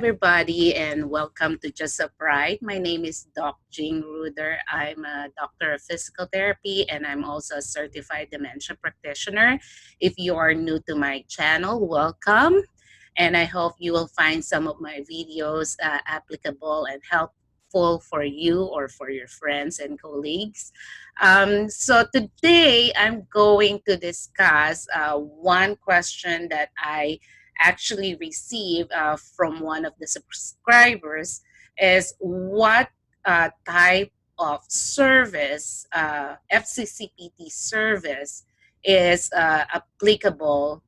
everybody, and welcome to JustUpright. My name is Doc Jean Ruder. I'm a doctor of physical therapy, and I'm also a certified dementia practitioner. If you are new to my channel, welcome, and I hope you will find some of my videos applicable and helpful for you or for your friends and colleagues. So today, I'm going to discuss one question that I actually received from one of the subscribers is what type of service, FCCPT service, is applicable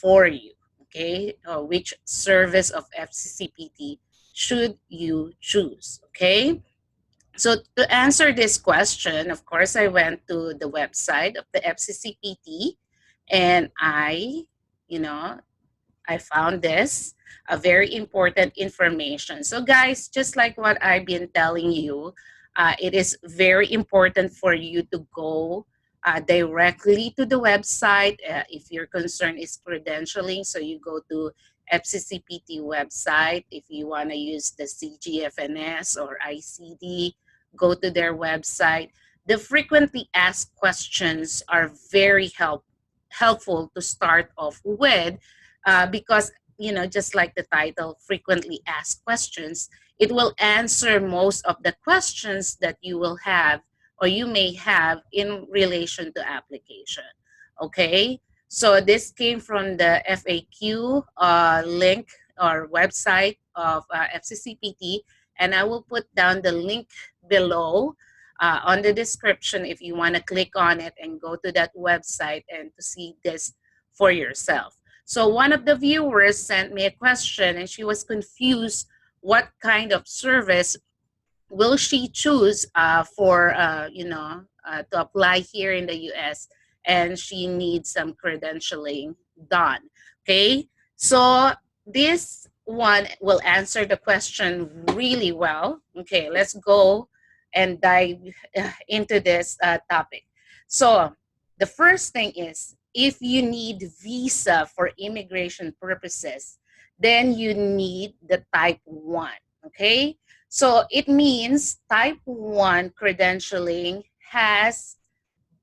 for you. Okay, which service of FCCPT should you choose? Okay, so to answer this question, of course, I went to the website of the FCCPT and you know, I found this a very important information. So, guys, just like what I've been telling you, it is very important for you to go directly to the website if your concern is credentialing. So, you go to FCCPT website. If you want to use the CGFNS or ICD, go to their website. The frequently asked questions are very helpful to start off with because just like the title, frequently asked questions, it will answer most of the questions that you will have or you may have in relation to application. Okay, so this came from the FAQ link or website of FCCPT, and I will put down the link below on the description if you want to click on it and go to that website and to see this for yourself. So one of the viewers sent me a question and she was confused what kind of service will she choose to apply here in the US, and she needs some credentialing done. Okay, so this one will answer the question really well. Okay, let's go and dive into this topic. So the first thing is, if you need visa for immigration purposes, then you need the type 1, okay? So it means type 1 credentialing has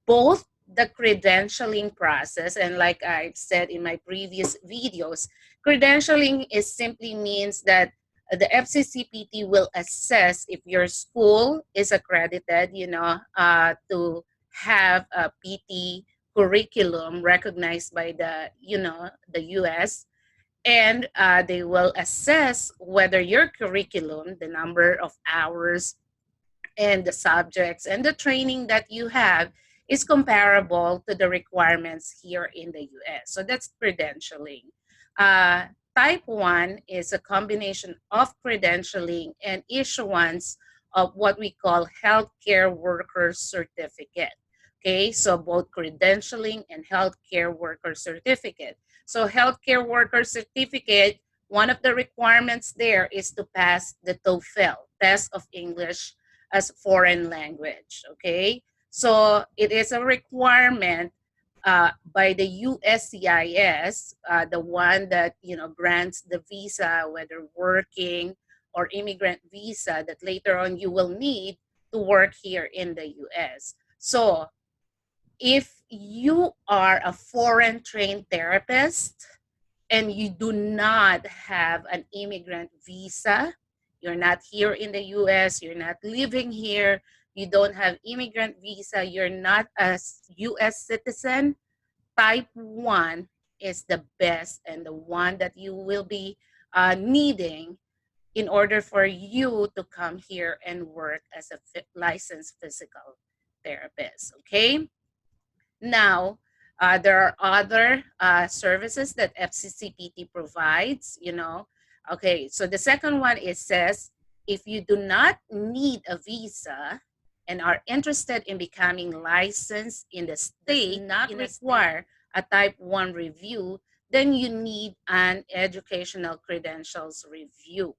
both the credentialing process, and like I've said in my previous videos, credentialing is simply means that the FCCPT will assess if your school is accredited, to have a PT curriculum recognized by the US, and they will assess whether your curriculum, the number of hours and the subjects and the training that you have is comparable to the requirements here in the US. So that's credentialing. Type 1 is a combination of credentialing and issuance of what we call healthcare worker certificate. Okay, so both credentialing and healthcare worker certificate. So healthcare worker certificate, one of the requirements there is to pass the TOEFL, test of English as foreign language. Okay, so it is a requirement by the USCIS, the one that grants the visa, whether working or immigrant visa, that later on you will need to work here in the US. So if you are a foreign trained therapist and you do not have an immigrant visa, you're not here in the US, you're not living here, you don't have immigrant visa, you're not a US citizen, type 1 is the best and the one that you will be needing in order for you to come here and work as a licensed physical therapist. Okay, now there are other services that FCCPT provides, Okay, so the second one, it says if you do not need a visa and are interested in becoming licensed in the state, not require a type 1 review, then you need an educational credentials review.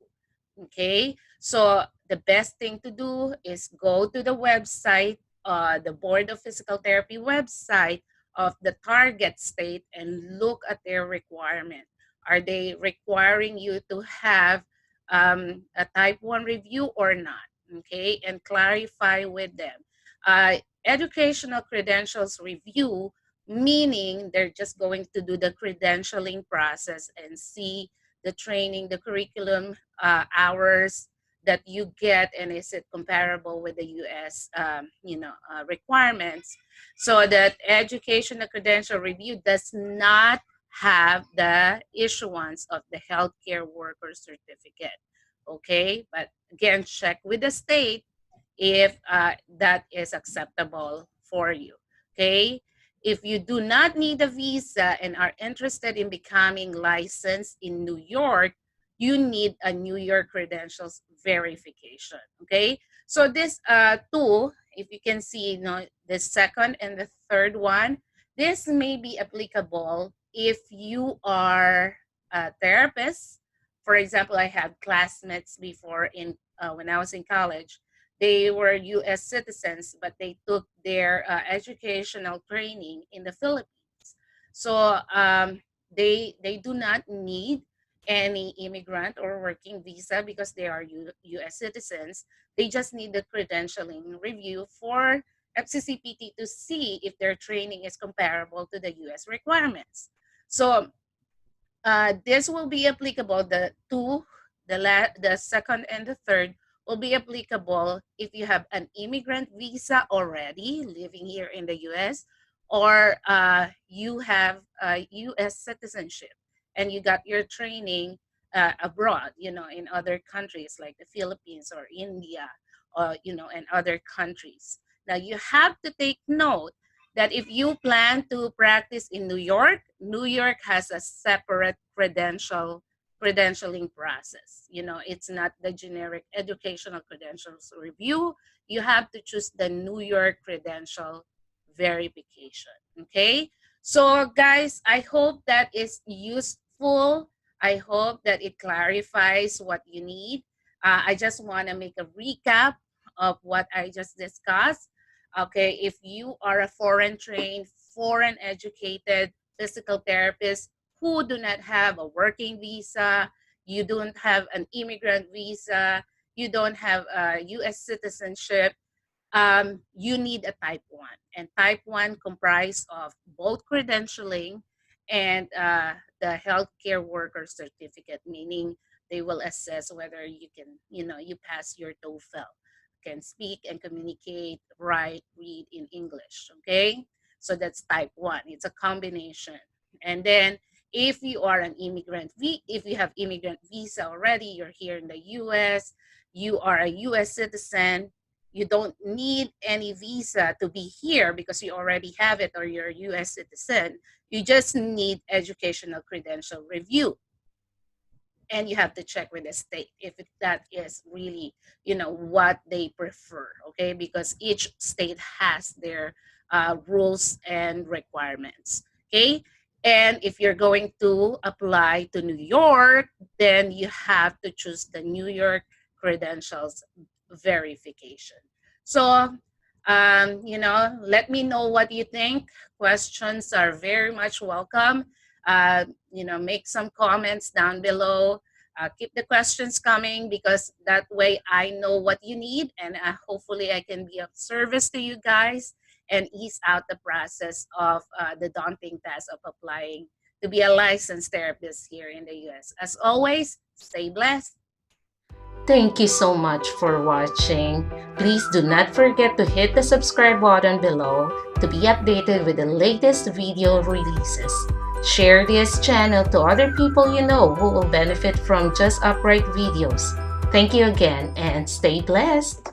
Okay, so the best thing to do is go to the website, the Board of Physical Therapy website of the target state, and look at their requirement. Are they requiring you to have a type 1 review or not, okay, and clarify with them. Educational credentials review, meaning they're just going to do the credentialing process and see the training, the curriculum hours that you get, and is it comparable with the U.S. Requirements. So that educational credential review does not have the issuance of the healthcare worker certificate. Okay, but again, check with the state if that is acceptable for you. Okay, if you do not need a visa and are interested in becoming licensed in New York, you need a New York credentials verification. Okay, so this two, if you can see, the second and the third one, this may be applicable if you are a therapist. For example, I had classmates before in when I was in college. They were U.S. citizens, but they took their educational training in the Philippines. So they do not need any immigrant or working visa because they are U.S. citizens. They just need the credentialing review for FCCPT to see if their training is comparable to the U.S. requirements. So this will be applicable. The second and the third will be applicable if you have an immigrant visa already living here in the U.S. or you have U.S. citizenship and you got your training abroad, in other countries like the Philippines or India, and other countries. Now you have to take note that if you plan to practice in New York, New York has a separate credentialing process. It's not the generic educational credentials review. You have to choose the New York credential verification. Okay? So guys, I hope that is useful. I hope that it clarifies what you need. I just want to make a recap of what I just discussed. Okay, if you are a foreign trained, foreign educated physical therapist who do not have a working visa, you don't have an immigrant visa, you don't have a U.S. citizenship, you need a type 1. And type 1 comprised of both credentialing and the healthcare worker certificate, meaning they will assess whether you can, you pass your TOEFL, can speak and communicate, write, read in English. Okay, so that's type 1. It's a combination. And then if you are an immigrant, if you have immigrant visa already, you're here in the U.S., you are a U.S. citizen, you don't need any visa to be here because you already have it or you're a U.S. citizen. You just need educational credential review. And you have to check with the state if that is really, what they prefer, okay? Because each state has their rules and requirements, okay? And if you're going to apply to New York, then you have to choose the New York credentials verification. So, let me know what you think. Questions are very much welcome. Make some comments down below. Keep the questions coming because that way I know what you need, and hopefully I can be of service to you guys and ease out the process of the daunting task of applying to be a licensed therapist here in the U.S. As always, stay blessed. Thank you so much for watching. Please do not forget to hit the subscribe button below to be updated with the latest video releases. Share this channel to other people you know who will benefit from JustUpright videos. Thank you again and stay blessed.